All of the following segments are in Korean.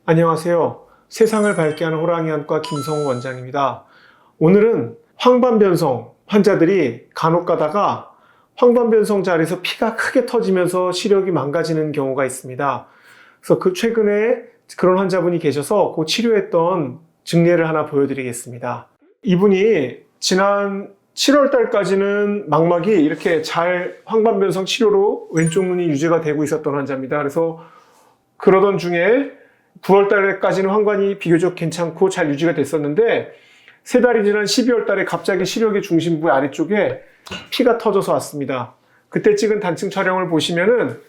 안녕하세요. 세상을 밝게 하는 호랑이안과 김성우 원장입니다. 오늘은 황반변성 환자들이 간혹 가다가 황반변성 자리에서 피가 크게 터지면서 시력이 망가지는 경우가 있습니다. 그래서 최근에 그런 환자분이 계셔서 그 치료했던 증례를 하나 보여드리겠습니다. 이분이 지난 7월 달까지는 망막이 이렇게 잘 황반변성 치료로 왼쪽 눈이 유지가 되고 있었던 환자입니다. 그래서 그러던 중에 9월 달까지는 황반이 비교적 괜찮고 잘 유지가 됐었는데 3달이 지난 12월 달에 갑자기 시력의 중심부 아래쪽에 피가 터져서 왔습니다. 그때 찍은 단층 촬영을 보시면은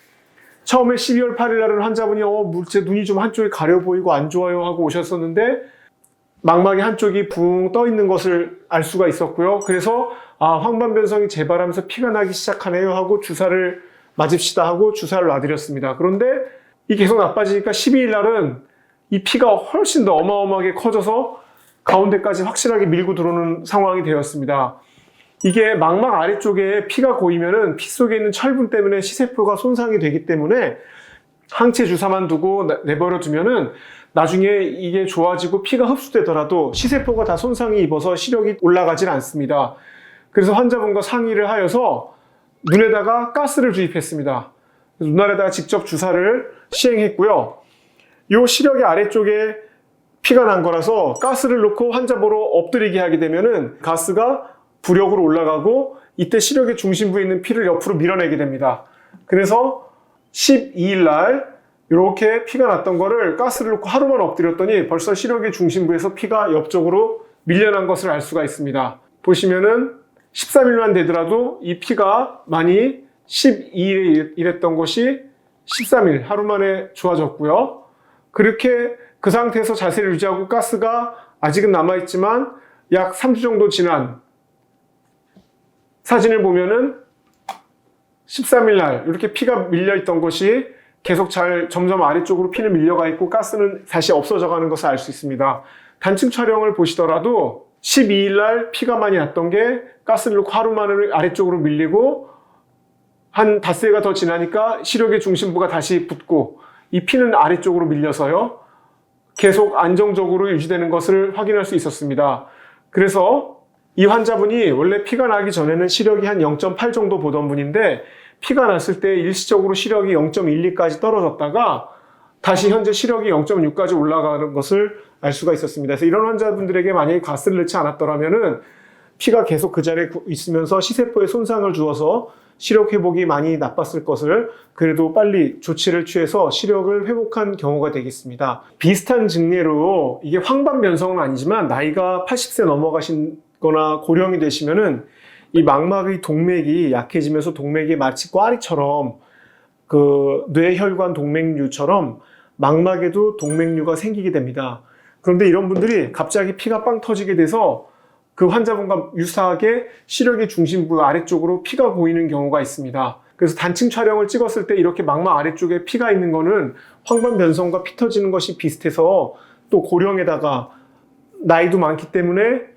처음에 12월 8일 날은 환자분이 제 눈이 좀 한쪽이 가려 보이고 안 좋아요 하고 오셨었는데 망막의 한쪽이 붕 떠 있는 것을 알 수가 있었고요. 그래서 황반변성이 재발하면서 피가 나기 시작하네요 하고 주사를 맞읍시다 하고 주사를 놔드렸습니다. 그런데 이게 계속 나빠지니까 12일 날은 이 피가 훨씬 더 어마어마하게 커져서 가운데까지 확실하게 밀고 들어오는 상황이 되었습니다. 이게 망막 아래쪽에 피가 고이면은 피 속에 있는 철분 때문에 시세포가 손상이 되기 때문에 항체 주사만 두고 내버려 두면은 나중에 이게 좋아지고 피가 흡수되더라도 시세포가 다 손상이 입어서 시력이 올라가질 않습니다. 그래서 환자분과 상의를 하여서 눈에다가 가스를 주입했습니다. 눈 아래다가 직접 주사를 시행했고요. 이 시력의 아래쪽에 피가 난 거라서 가스를 넣고 환자 보러 엎드리게 하게 되면은 가스가 부력으로 올라가고 이때 시력의 중심부에 있는 피를 옆으로 밀어내게 됩니다. 그래서 12일 날 이렇게 피가 났던 거를 가스를 넣고 하루만 엎드렸더니 벌써 시력의 중심부에서 피가 옆쪽으로 밀려난 것을 알 수가 있습니다. 보시면은 13일만 되더라도 이 피가 많이 12일에 일했던 것이 13일 하루 만에 좋아졌고요. 그렇게 그 상태에서 자세를 유지하고 가스가 아직은 남아있지만 약 3주 정도 지난 사진을 보면은 13일 날 이렇게 피가 밀려있던 것이 계속 점점 아래쪽으로 피는 밀려가 있고 가스는 다시 없어져 가는 것을 알 수 있습니다. 단층 촬영을 보시더라도 12일 날 피가 많이 났던 게 가스를 넣고 하루 만에 아래쪽으로 밀리고 한 닷새가 더 지나니까 시력의 중심부가 다시 붙고 이 피는 아래쪽으로 밀려서요. 계속 안정적으로 유지되는 것을 확인할 수 있었습니다. 그래서 이 환자분이 원래 피가 나기 전에는 시력이 한 0.8 정도 보던 분인데 피가 났을 때 일시적으로 시력이 0.12까지 떨어졌다가 다시 현재 시력이 0.6까지 올라가는 것을 알 수가 있었습니다. 그래서 이런 환자분들에게 만약에 가스를 넣지 않았더라면은 피가 계속 그 자리에 있으면서 시세포에 손상을 주어서 시력 회복이 많이 나빴을 것을 그래도 빨리 조치를 취해서 시력을 회복한 경우가 되겠습니다. 비슷한 증례로 이게 황반변성은 아니지만 나이가 80세 넘어가신 거나 고령이 되시면은 이 망막의 동맥이 약해지면서 동맥이 마치 꽈리처럼 그 뇌혈관 동맥류처럼 망막에도 동맥류가 생기게 됩니다. 그런데 이런 분들이 갑자기 피가 빵 터지게 돼서 그 환자분과 유사하게 시력의 중심부 아래쪽으로 피가 고이는 경우가 있습니다. 그래서 단층 촬영을 찍었을 때 이렇게 망막 아래쪽에 피가 있는 거는 황반변성과 피 터지는 것이 비슷해서 또 고령에다가 나이도 많기 때문에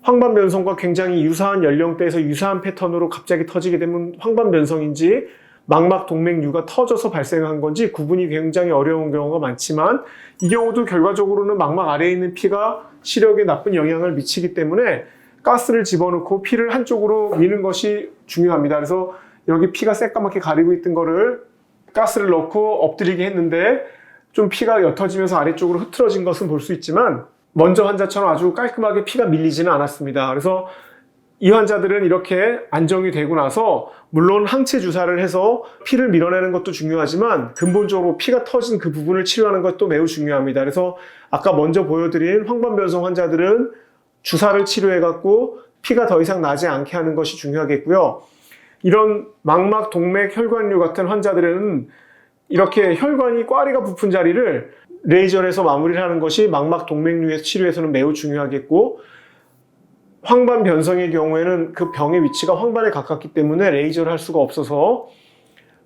황반변성과 굉장히 유사한 연령대에서 유사한 패턴으로 갑자기 터지게 되면 황반변성인지 망막 동맥류가 터져서 발생한 건지 구분이 굉장히 어려운 경우가 많지만 이 경우도 결과적으로는 망막 아래에 있는 피가 시력에 나쁜 영향을 미치기 때문에 가스를 집어넣고 피를 한쪽으로 미는 것이 중요합니다. 그래서 여기 피가 새까맣게 가리고 있던 거를 가스를 넣고 엎드리게 했는데 좀 피가 옅어지면서 아래쪽으로 흐트러진 것은 볼 수 있지만 먼저 환자처럼 아주 깔끔하게 피가 밀리지는 않았습니다. 그래서 이 환자들은 이렇게 안정이 되고 나서 물론 항체 주사를 해서 피를 밀어내는 것도 중요하지만 근본적으로 피가 터진 그 부분을 치료하는 것도 매우 중요합니다. 그래서 아까 먼저 보여드린 황반변성 환자들은 주사를 치료해갖고 피가 더 이상 나지 않게 하는 것이 중요하겠고요. 이런 망막, 동맥, 혈관류 같은 환자들은 이렇게 혈관이 꽈리가 부푼 자리를 레이저에서 마무리를 하는 것이 망막, 동맥류의 치료에서는 매우 중요하겠고 황반변성의 경우에는 그 병의 위치가 황반에 가깝기 때문에 레이저를 할 수가 없어서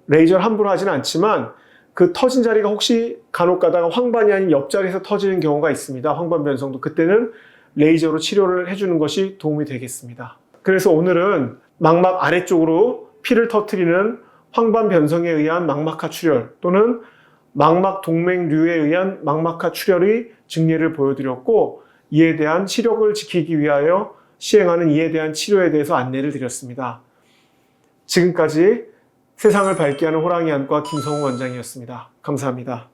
레이저를 함부로 하지는 않지만 그 터진 자리가 혹시 간혹 가다가 황반이 아닌 옆자리에서 터지는 경우가 있습니다. 황반변성도 그때는 레이저로 치료를 해주는 것이 도움이 되겠습니다. 그래서 오늘은 망막 아래쪽으로 피를 터뜨리는 황반 변성에 의한 망막하 출혈 또는 망막 동맥류에 의한 망막하 출혈의 증례를 보여드렸고, 이에 대한 치력을 지키기 위하여 시행하는 이에 대한 치료에 대해서 안내를 드렸습니다. 지금까지 세상을 밝게 하는 호랑이 안과 김성우 원장이었습니다. 감사합니다.